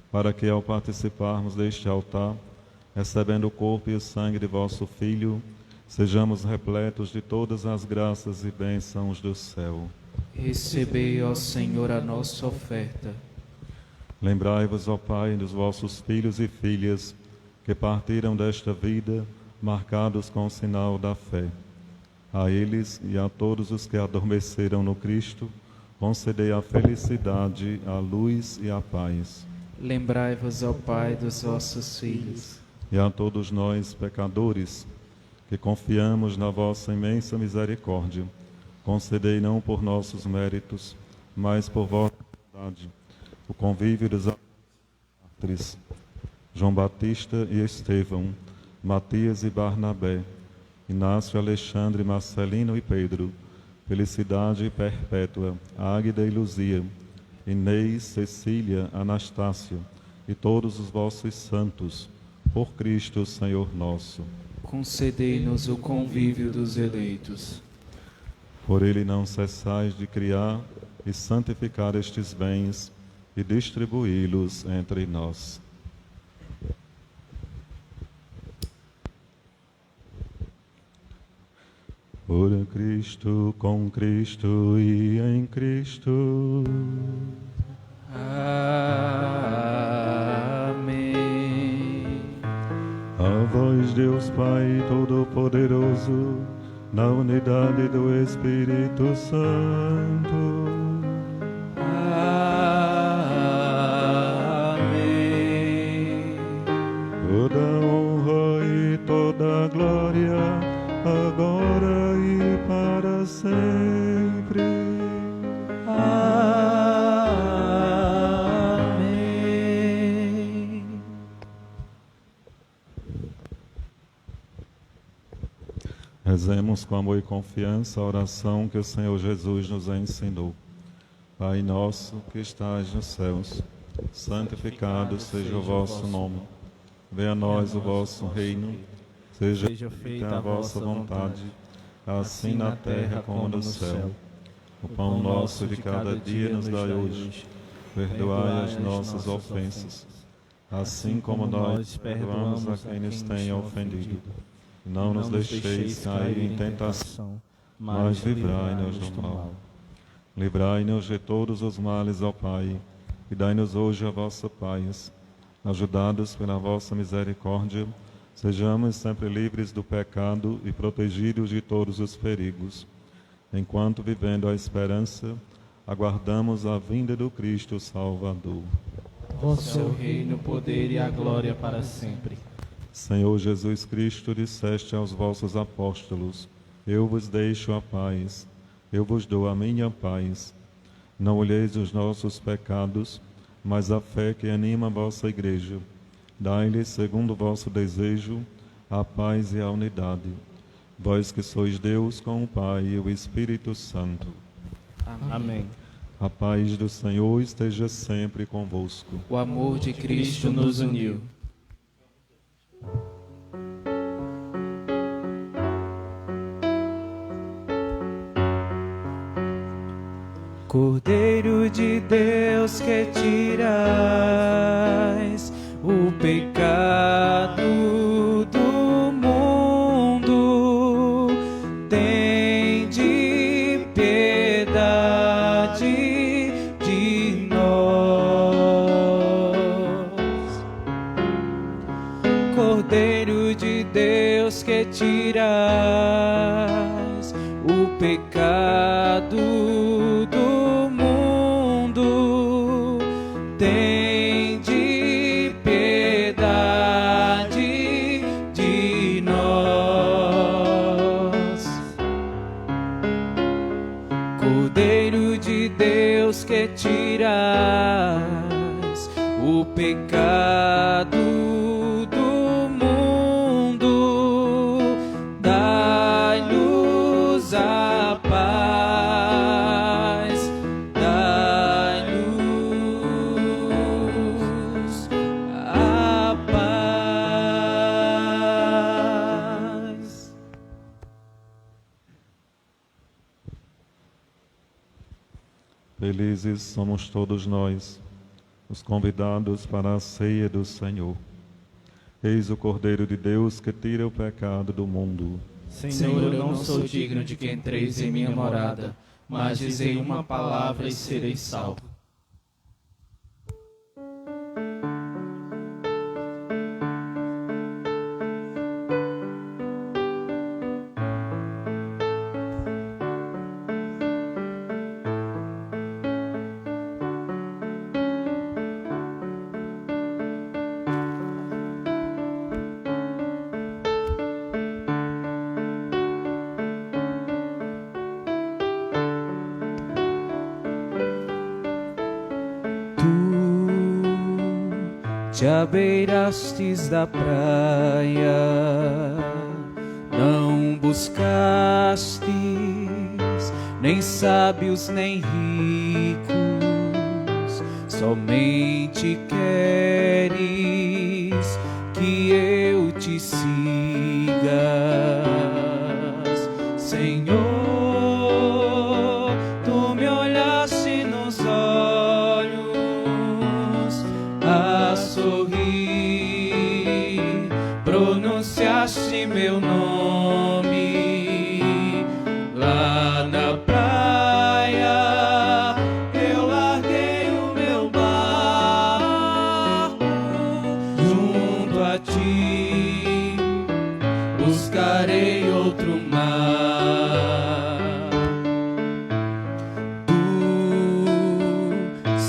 para que, ao participarmos deste altar, recebendo o corpo e o sangue de vosso Filho, sejamos repletos de todas as graças e bênçãos do céu. Recebei, ó Senhor, a nossa oferta. Lembrai-vos, ó Pai, dos vossos filhos e filhas, que partiram desta vida, marcados com o sinal da fé. A eles e a todos os que adormeceram no Cristo, concedei a felicidade, a luz e a paz. Lembrai-vos, ó Pai, dos vossos filhos. E a todos nós, pecadores, que confiamos na vossa imensa misericórdia, concedei não por nossos méritos, mas por vossa bondade, o convívio dos apóstolos, João Batista e Estevão, Matias e Barnabé, Inácio, Alexandre, Marcelino e Pedro, Felicidade perpétua, Águida e Luzia, Inês, Cecília, Anastácio e todos os vossos santos, por Cristo, Senhor nosso. concedei-nos o convívio dos eleitos. Por ele não cessais de criar e santificar estes bens e distribuí-los entre nós. Por Cristo, com Cristo e em Cristo. Amém. A vós, Deus Pai Todo-Poderoso, na unidade do Espírito Santo. Amém. Toda honra e toda glória, agora e para sempre. Amém. Rezemos com amor e confiança a oração que o Senhor Jesus nos ensinou. Pai nosso que estás nos céus, santificado seja o vosso nome. Venha a nós o vosso reino. Seja feita a vossa vontade, assim na terra como no céu. O pão nosso de cada dia nos dai hoje. Perdoai as nossas ofensas, assim como nós perdoamos a quem nos tem ofendido. Não nos deixeis cair em tentação, mas livrai-nos do mal. Livrai-nos de todos os males, ó Pai, e dai-nos hoje a vossa paz. Ajudados pela vossa misericórdia, sejamos sempre livres do pecado e protegidos de todos os perigos, enquanto, vivendo a esperança, aguardamos a vinda do Cristo Salvador. Vosso é o reino, o poder e a glória para sempre. Senhor Jesus Cristo, disseste aos vossos apóstolos: eu vos deixo a paz, eu vos dou a minha paz. Não olheis os nossos pecados, mas a fé que anima a vossa igreja. Dai-lhe, segundo o vosso desejo, a paz e a unidade. Vós que sois Deus com o Pai e o Espírito Santo. Amém. A paz do Senhor esteja sempre convosco. O amor de Cristo nos uniu. Cordeiro de Deus que tirais o pecado do mundo, tende piedade de nós. Cordeiro de Deus que tirais o pecado do mundo, tende piedade de nós. Cordeiro de Deus que tirais o pecado do mundo, dai-nos a paz, dai-nos a paz. Felizes somos todos nós, os convidados para a ceia do Senhor. Eis o Cordeiro de Deus que tira o pecado do mundo. Senhor, eu não sou digno de que entreis em minha morada, mas dizei uma palavra e serei salvo. Te abeirastes da praia, não buscastes nem sábios nem ricos, somente queres que eu te siga.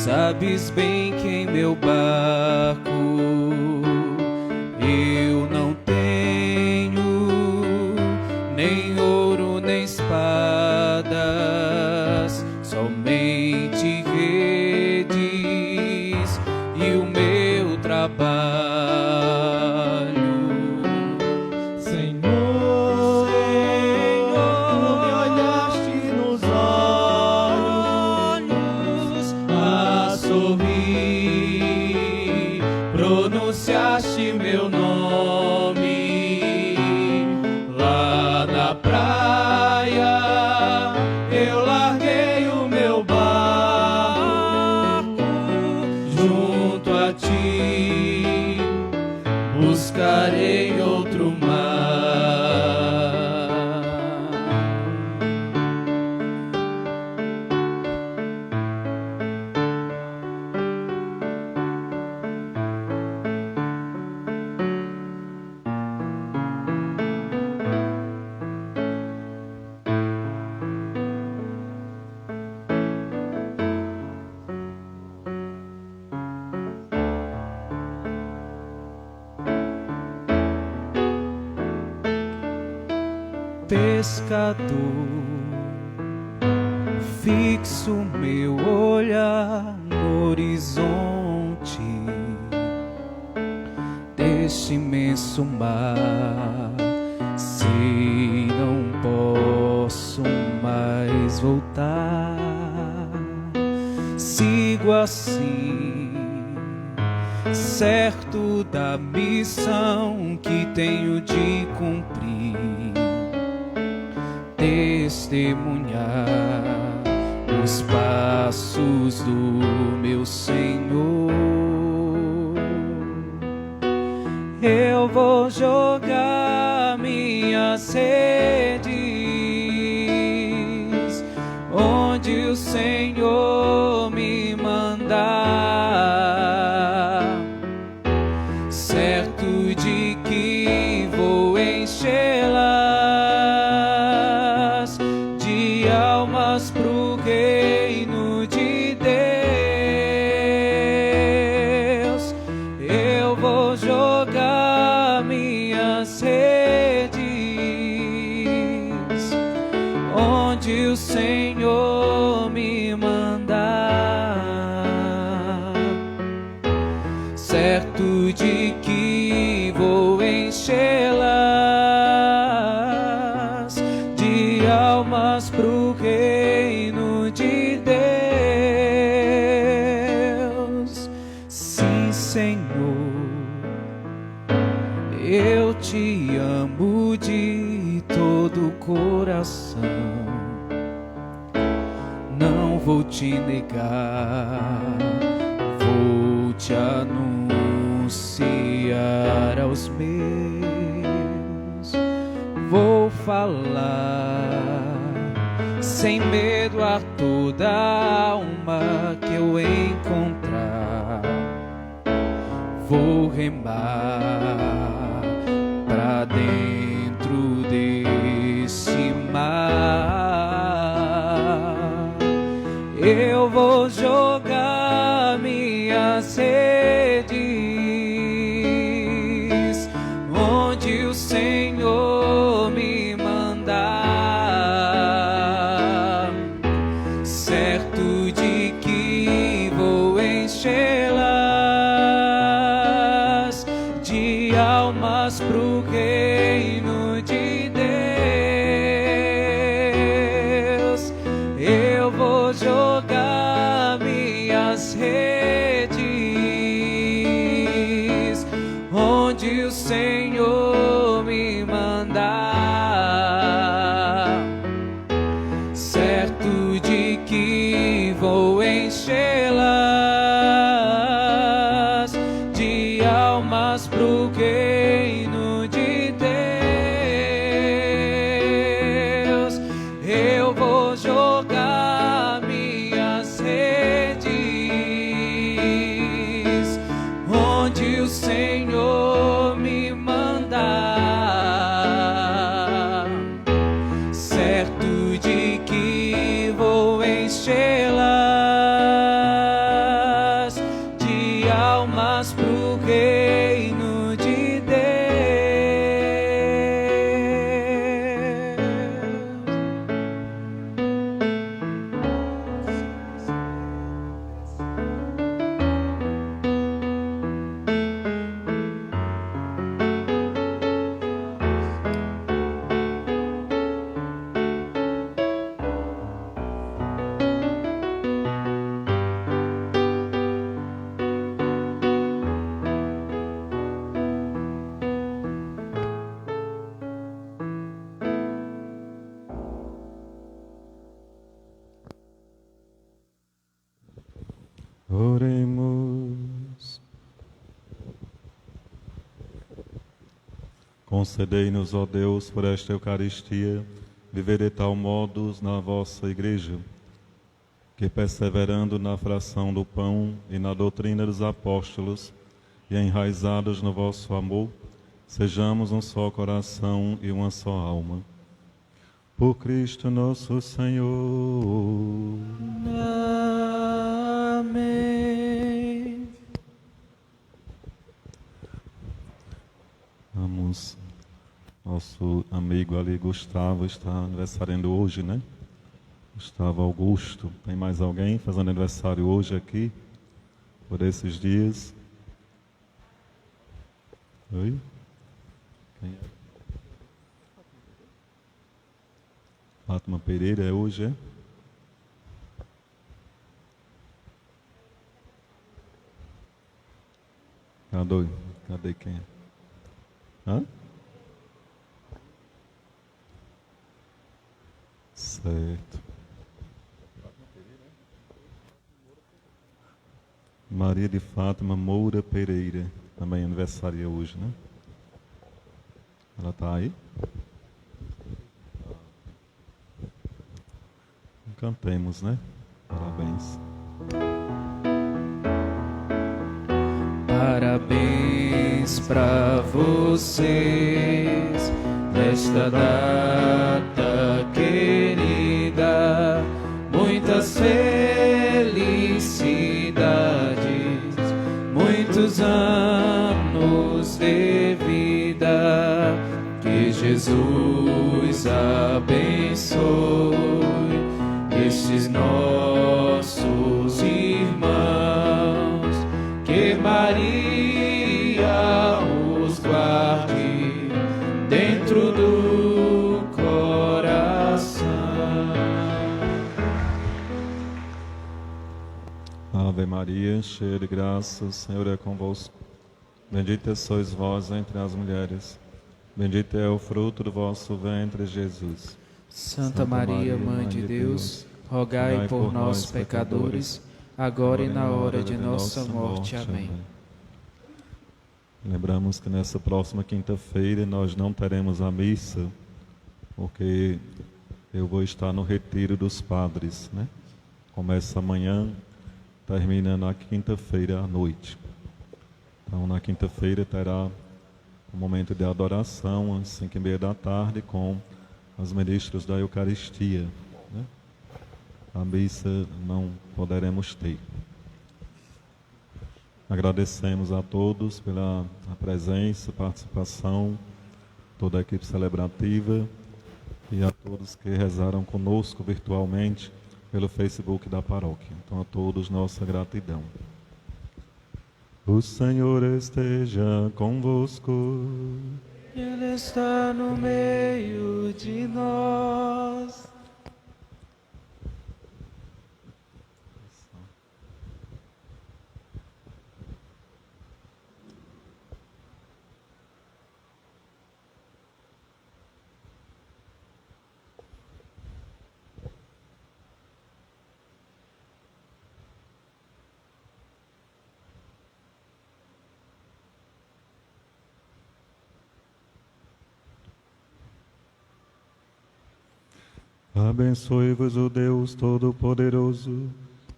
Sabes bem que em meu barco eu não tenho nem ouro nem espadas, somente redes e o meu trabalho. Senhor, tu me olhaste nos olhos a sorrir, pronunciaste meu nome lá na praia. Eu larguei o meu barco junto a ti, buscarei outro mar. Pescador, fixo meu olhar no horizonte deste imenso mar. Se não posso mais voltar, sigo assim, certo da missão que tenho de cumprir, testemunhar os passos do meu Senhor. Eu vou jogar minhas redes onde o Senhor me mandar, certo de que vou enchê-las de almas pro reino de Deus. Eu vou jogar minhas redes onde o Senhor me mandar, certo de que vou enchê-las de almas pro reino de Deus. Sim, Senhor, eu te amo de todo o coração, não vou te negar, vou te anunciar aos meus, vou falar sem medo a toda alma que eu encontrar, vou remar pra dentro desse mar. Eu vou jogar minhas redes onde o Senhor me mandar, certo de que vou enchê-las de almas pro reino de Deus. Eu vou jogar minhas redes onde o Senhor me mandar, certo de que vou enchê-las de almas pro reino de Deus. Eu vou jogar minhas Oremos. Concedei-nos, ó Deus, por esta Eucaristia, viver de tal modo na vossa Igreja, que perseverando na fração do pão e na doutrina dos apóstolos, e enraizados no vosso amor, sejamos um só coração e uma só alma. Por Cristo nosso Senhor. Amém. Vamos. Nosso amigo ali, Gustavo, está aniversariando hoje, né? Gustavo Augusto. Tem mais alguém fazendo aniversário hoje aqui? Por esses dias? Oi? Quem é? Fátima Pereira é hoje, é? Cadê quem é? Hã? Certo. Maria de Fátima Moura Pereira, também aniversaria hoje, né? Ela está aí? Cantemos, né? Parabéns. Parabéns pra vocês nesta data querida, muitas felicidades, muitos anos de vida, que Jesus abençoe estes nossos irmãos, que Maria os guarde dentro do coração. Ave Maria, cheia de graça, o Senhor é convosco. Bendita sois vós entre as mulheres. Bendito é o fruto do vosso ventre, Jesus. Santa Maria, Mãe de Deus, rogai por nós, pecadores, agora e na hora de nossa morte. Amém. Lembramos que nessa próxima quinta-feira nós não teremos a missa, porque eu vou estar no retiro dos padres, né? Começa amanhã, termina na quinta-feira à noite. Então, na quinta-feira terá um momento de adoração, às 5h30 da tarde, com os ministros da Eucaristia, né? A missa não poderemos ter. Agradecemos a todos pela presença, participação, toda a equipe celebrativa e a todos que rezaram conosco virtualmente pelo Facebook da paróquia. Então, a todos, nossa gratidão. O Senhor esteja convosco. Ele está no meio de nós. Abençoe-vos o Deus Todo-Poderoso,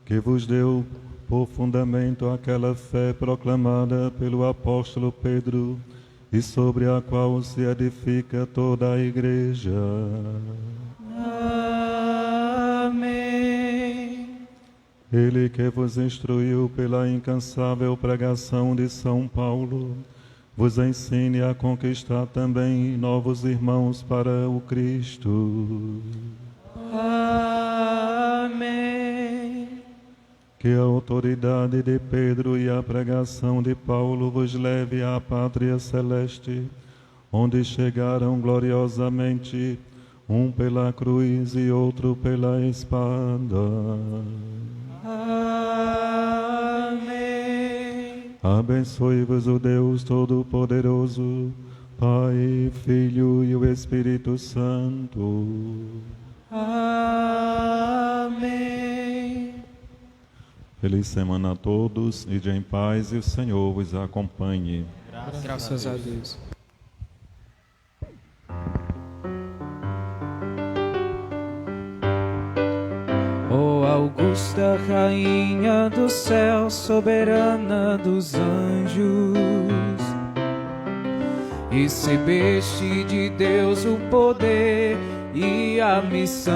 que vos deu por fundamento aquela fé proclamada pelo apóstolo Pedro e sobre a qual se edifica toda a Igreja. Amém. Ele que vos instruiu pela incansável pregação de São Paulo, vos ensine a conquistar também novos irmãos para o Cristo. Amém. Que a autoridade de Pedro e a pregação de Paulo vos leve à pátria celeste, onde chegaram gloriosamente, um pela cruz e outro pela espada. Amém. Abençoe-vos o Deus Todo-Poderoso, Pai, Filho e o Espírito Santo. Amém. Feliz semana a todos, ide em paz e o Senhor vos acompanhe. Graças a Deus. Ó augusta Rainha do céu, soberana dos anjos, recebeste de Deus o poder e a missão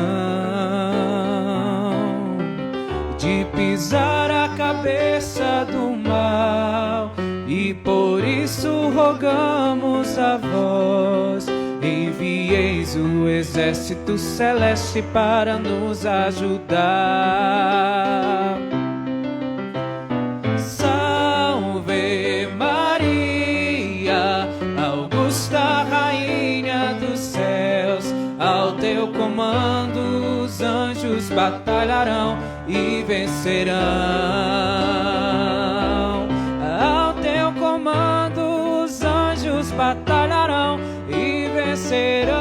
de pisar a cabeça do mal, e por isso rogamos a vós, envieis o exército celeste para nos ajudar. Salve Maria, augusta Rainha dos céus, ao teu comando os anjos batalharão e vencerão. Ao teu comando os anjos batalharão e vencerão.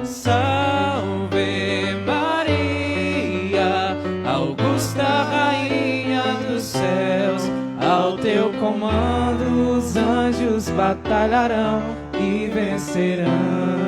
Salve Maria, augusta Rainha dos céus, ao teu comando os anjos batalharão e vencerão.